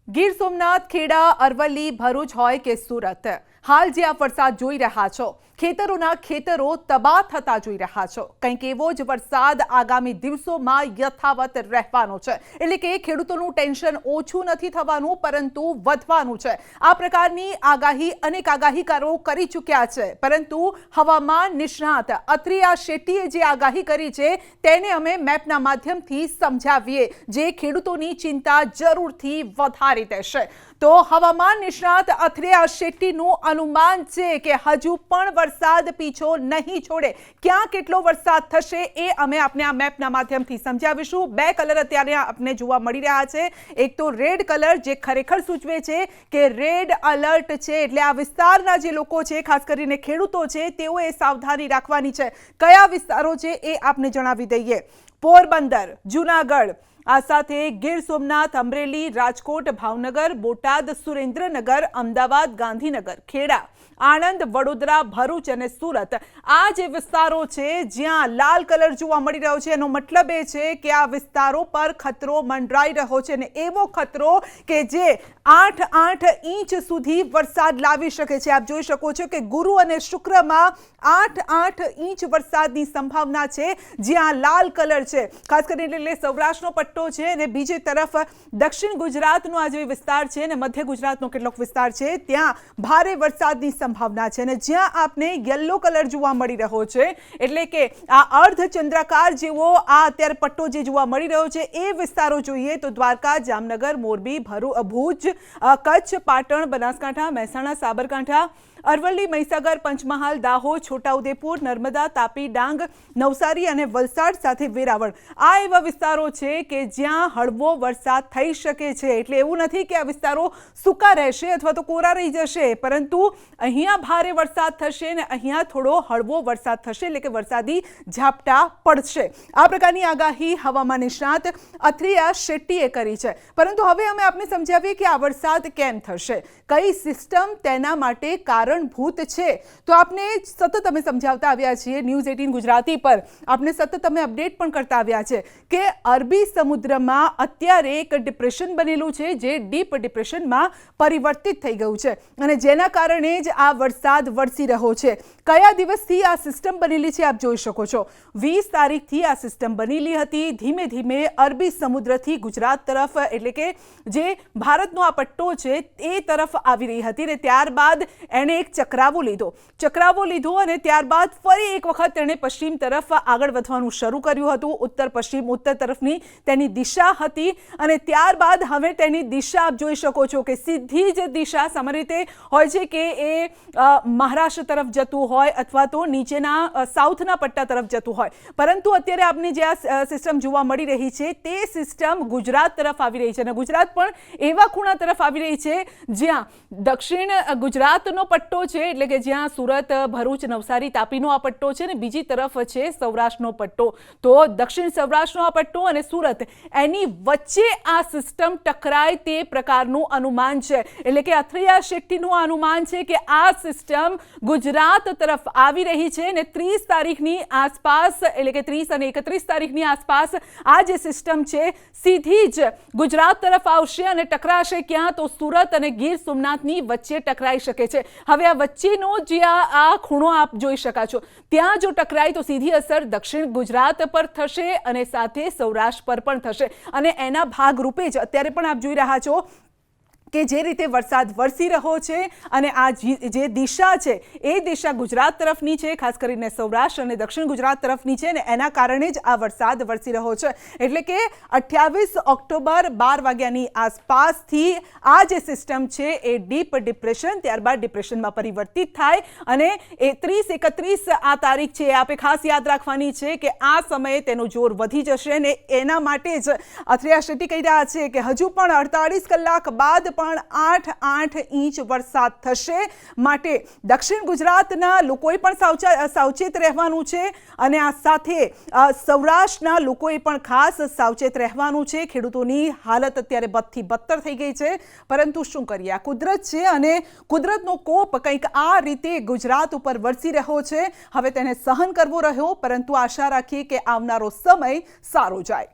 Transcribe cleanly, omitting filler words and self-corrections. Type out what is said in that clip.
ગીર સોમનાથ, ખેડા, અરવલ્લી, ભરૂચ હોય કે સુરત, હાલ જે આપ વરસાદ જોઈ રહ્યા છો, ખેતરોના ખેતરો તબાહ થતા જોઈ રહ્યા છો. કંઈક એવો જ વરસાદ આગામી દિવસોમાં યથાવત રહેવાનો છે. એટલે કે ખેડૂતોનું ટેન્શન ઓછું નથી થવાનું, પરંતુ વધવાનું છે. આ પ્રકારની આગાહી અનેક આગાહીકારો કરી ચૂક્યા છે, પરંતુ હવામાન નિષ્ણાત અત્રિયા શેટ્ટીએ જે આગાહી કરી છે તેને અમે મેપના માધ્યમથી સમજાવીએ, જે ખેડૂતોની ચિંતા જરૂરથી વધારી દેશે. તો હવામાન નિષ્ણાત અત્રિયા શેટ્ટીનું અનુમાન છે કે હજુ પણ વરસાદ પીછો નહીં છોડે. ક્યાં કેટલો વરસાદ થશે એ અમે આપને આ મેપના માધ્યમથી સમજાવીશું. બે કલર અત્યારે આપને જોવા મળી રહ્યા છે. એક તો રેડ કલર, જે ખરેખર સૂચવે છે કે રેડ એલર્ટ છે, એટલે આ વિસ્તારના જે લોકો છે, ખાસ કરીને ખેડૂતો છે, તેઓએ સાવધાની રાખવાની છે. કયા વિસ્તારો છે એ આપને જણાવી દઈએ. પોરબંદર, જૂનાગઢ, આ સાથે ગીર સોમનાથ, અમરેલી, રાજકોટ, ભાવનગર, બોટાદ, સુરેન્દ્રનગર, અમદાવાદ, ગાંધીનગર, ખેડા, આણંદ, વડોદરા, ભરૂચ અને સુરત, આ જે વિસ્તારો છે જ્યાં લાલ કલર જોવા મળી રહ્યો છે, એનો મતલબ એ છે કે આ વિસ્તારો પર ખતરો મંડરાઈ રહ્યો છે, અને એવો ખતરો કે જે 8 ઇંચ સુધી વરસાદ લાવી શકે છે. આપ જોઈ શકો છો કે ગુરુ અને શુક્રમાં 8 ઇંચ વરસાદની સંભાવના છે, જ્યાં લાલ કલર છે. ખાસ કરીને સૌરાષ્ટ્રનો પટ્ટો છે, અને બીજી તરફ દક્ષિણ ગુજરાતનો આ જે વિસ્તાર છે, અને મધ્ય ગુજરાતનો કેટલોક વિસ્તાર છે, ત્યાં ભારે વરસાદની સંભાવના છે. અને જ્યાં આપને યલો કલર જોવા મળી રહ્યો છે, એટલે કે આ અર્ધચંદ્રાકાર જેવો આ અત્યારે પટ્ટો જે જોવા મળી રહ્યો છે, એ વિસ્તારો જોઈએ તો દ્વારકા, જામનગર, મોરબી, ભૂજ, કચ્છ, પાટણ, બનાસકાંઠા, મહેસાણા, સાબરકાંઠા, અરવલ્લી, મહીસાગર, પંચમહાલ, દાહોદ, છોટાઉદેપુર, નર્મદા, તાપી, ડાંગ, નવસારી અને વલસાડ સાથે વેરાવળ, આ એવા વિસ્તારો છે કે જ્યાં હળવો વરસાદ થઈ શકે છે. એટલે એવું નથી કે આ વિસ્તારો સૂકા રહેશે અથવા તો કોરા રહી જશે, પરંતુ અહીંયા ભારે વરસાદ થશે અને અહીંયા થોડો હળવો વરસાદ થશે, એટલે કે વરસાદી ઝાપટા પડશે. આ પ્રકારની આગાહી હવામાન નિષ્ણાત અત્રિયા શેટ્ટીએ કરી છે. પરંતુ હવે અમે આપને સમજાવીએ કે આ વરસાદ કેમ થશે, કઈ સિસ્ટમ તેના માટે કારણભૂત છે. તો આપને સતત અમે સમજાવતા આવ્યા છીએ ન્યૂઝ 18 ગુજરાતી પર, આપને સતત અમે અપડેટ પણ કરતા આવ્યા છે કે અરબી સમુદ્રમાં અત્યારે એક ડિપ્રેશન બનેલું છે, જે ડીપ ડિપ્રેશનમાં પરિવર્તિત થઈ ગયું છે, અને જેના કારણે જ આ વરસાદ વરસી રહ્યો છે. કયા દિવસથી આ સિસ્ટમ બનેલી છે આપ જોઈ શકો છો. 20 તારીખથી આ સિસ્ટમ બનેલી હતી. ધીમે ધીમે અરબી સમુદ્રથી ગુજરાત તરફ, એટલે કે જે ભારતનો આ પટ્ટો છે એ તરફ આવી રહી હતી, અને ત્યારબાદ એણે એક ચક્રાવો લીધો અને ત્યારબાદ ફરી એક વખત તેણે પશ્ચિમ તરફ આગળ વધવાનું શરૂ કર્યું હતું. ઉત્તર પશ્ચિમ, ઉત્તર તરફની તેની દિશા હતી, અને ત્યારબાદ હવે તેની દિશા આપ જોઈ શકો છો કે સીધી જ દિશા સામાન્ય રીતે હોય છે કે એ મહારાષ્ટ્ર તરફ જતું હોય અથવા તો નીચેના સાઉથના પટ્ટા તરફ જતું હોય, પરંતુ અત્યારે આપને જે આ સિસ્ટમ જોવા મળી રહી છે તે સિસ્ટમ ગુજરાત તરફ આવી રહી છે, અને ગુજરાત પણ એવા ખૂણા તરફ આવી રહી છે જ્યાં દક્ષિણ ગુજરાતનો પટ્ટો છે, એટલે કે જ્યાં સુરત, ભરૂચ, નવસારી, તાપીનો આ પટ્ટો છે, અને બીજી તરફ છે સૌરાષ્ટ્રનો પટ્ટો. તો દક્ષિણ સૌરાષ્ટ્રનો આ પટ્ટો અને સુરત, એની વચ્ચે આ સિસ્ટમ ટકરાય તે પ્રકારનું અનુમાન છે. એટલે કે અત્રિયા શેટ્ટીનું અનુમાન છે કે આ સિસ્ટમ ગુજરાત તરફ આવી રહી છે, અને 30 તારીખની આસપાસ, એટલે કે 30 અને 31 તારીખની આસપાસ આ જે સિસ્ટમ છે સીધી જ ગુજરાત તરફ આવશે, અને ટકરાશે ક્યાં, તો સુરત અને ગીર સોમનાથની વચ્ચે ટકરાઈ શકે છે. હવે આ વચ્ચેનો જે આ ખૂણો આપ જોઈ શકો છો, ત્યાં જો ટકરાય તો સીધી અસર દક્ષિણ ગુજરાત પર થશે, અને સાથે સૌરાષ્ટ્ર પર પણ થશે. અને એના ભાગરૂપે જ અત્યારે પણ આપ જોઈ રહ્યા છો કે જે રીતે વરસાદ વરસી રહ્યો છે, અને આ જે દિશા છે એ દિશા ગુજરાત તરફની છે, ખાસ કરીને સૌરાષ્ટ્ર અને દક્ષિણ ગુજરાત તરફની છે, અને એના કારણે જ આ વરસાદ વરસી રહ્યો છે. એટલે કે 28 ઓક્ટોબર 12 વાગ્યાની આસપાસથી આ જે સિસ્ટમ છે એ ડીપ ડિપ્રેશન, ત્યારબાદ ડિપ્રેશનમાં પરિવર્તિત થાય, અને 30-31 આ તારીખ છે, આપે ખાસ યાદ રાખવાની છે કે આ સમયે તેનું જોર વધી જશે, અને એના માટે જ અત્રિયા શેટ્ટી કહી રહ્યા છે કે હજુ પણ 48 કલાક બાદ પણ 8 ઇંચ વરસાદ થશે. માટે દક્ષિણ ગુજરાતના લોકોએ પણ સાવચેત રહેવાનું છે, અને આ સાથે સૌરાષ્ટ્રના લોકોએ પણ ખાસ સાવચેત રહેવાનું છે. ખેડૂતોની હાલત અત્યારે બદથી બદતર થઈ ગઈ છે, પરંતુ શું કરીએ, આ કુદરત છે, અને કુદરતનો કોપ કંઈક આ રીતે ગુજરાત ઉપર વરસી રહ્યો છે. હવે તેને સહન કરવો રહ્યો, પરંતુ આશા રાખીએ કે આવનારો સમય સારો જાય.